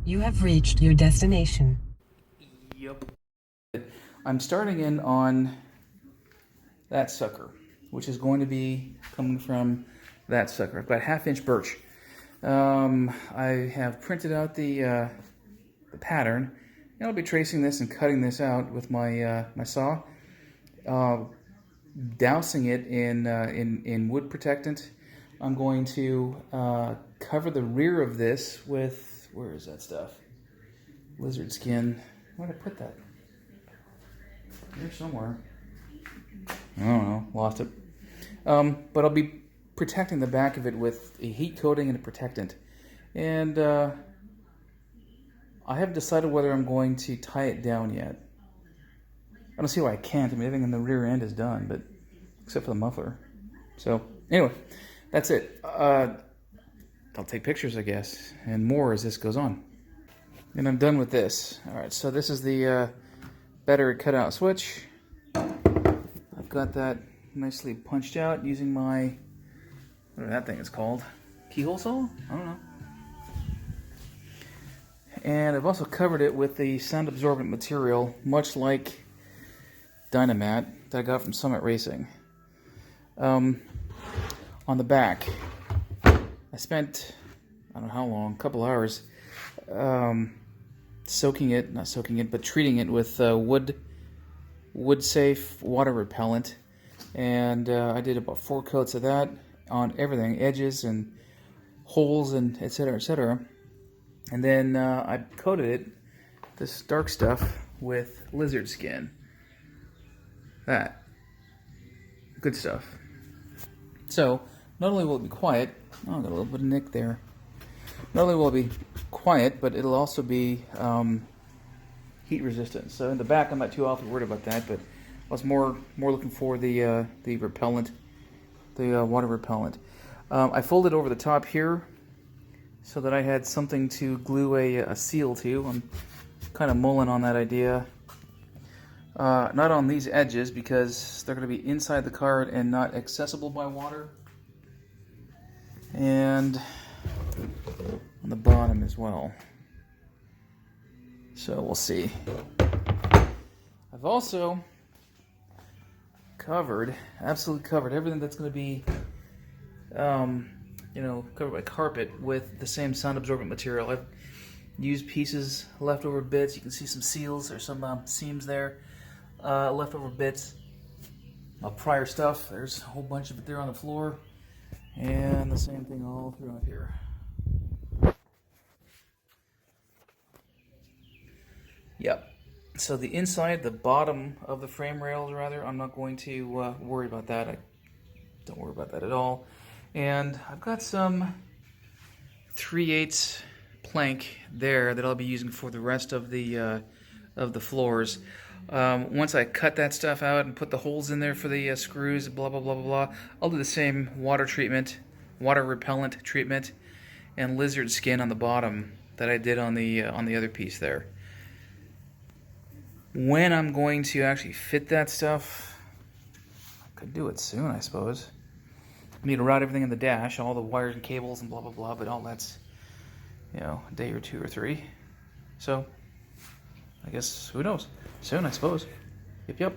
You have reached your destination. Yep. I'm starting in on that sucker, which is going to be coming from that sucker. I've got 1/2 inch birch. I have printed out the pattern, and I'll be tracing this and cutting this out with my my saw, dousing it in wood protectant. I'm going to cover the rear of this with, where is that stuff? Lizard skin. Where did I put that? Here somewhere. I don't know, lost it. But I'll be protecting the back of it with a heat coating and a protectant. And I haven't decided whether I'm going to tie it down yet. I don't see why I can't. I mean, everything in the rear end is done, but except for the muffler. So anyway, that's it. I'll take pictures, I guess, and more as this goes on. And I'm done with this. All right, so this is the battery cutout switch. I've got that nicely punched out using my, whatever that thing is called, keyhole saw? I don't know. And I've also covered it with the sound absorbent material, much like Dynamat that I got from Summit Racing. On the back, I spent, I don't know how long, a couple hours, treating it with wood safe water repellent, and I did about 4 coats of that on everything, edges and holes and etc., etc. And then I coated it, this dark stuff, with lizard skin. That good stuff. So not only will it be quiet, oh, I got a little bit of nick there. Not only will it be quiet, but it'll also be heat resistant. So in the back, I'm not too awfully worried about that, but I was more looking for the repellent, the water repellent. I folded over the top here so that I had something to glue a seal to. I'm kind of mulling on that idea. Not on these edges because they're going to be inside the card and not accessible by water. And on the bottom as well. So we'll see. I've also absolutely covered everything that's going to be, covered by carpet with the same sound absorbent material. I've used pieces, leftover bits. You can see some seals or some seams there, leftover bits of prior stuff. There's a whole bunch of it there on the floor, and the same thing all throughout here. Yep. So the inside, the bottom of the frame rails, rather, I'm not going to worry about that. I don't worry about that at all. And I've got some 3/8 plank there that I'll be using for the rest of the floors. Once I cut that stuff out and put the holes in there for the screws, blah blah blah blah blah, I'll do the same water repellent treatment, and lizard skin on the bottom that I did on the other piece there. When I'm going to actually fit that stuff, I could do it soon, I suppose. I need to route everything in the dash, all the wires and cables and blah blah blah, but all that's, a day or 2 or 3. So I guess, who knows? Soon, I suppose. Yep.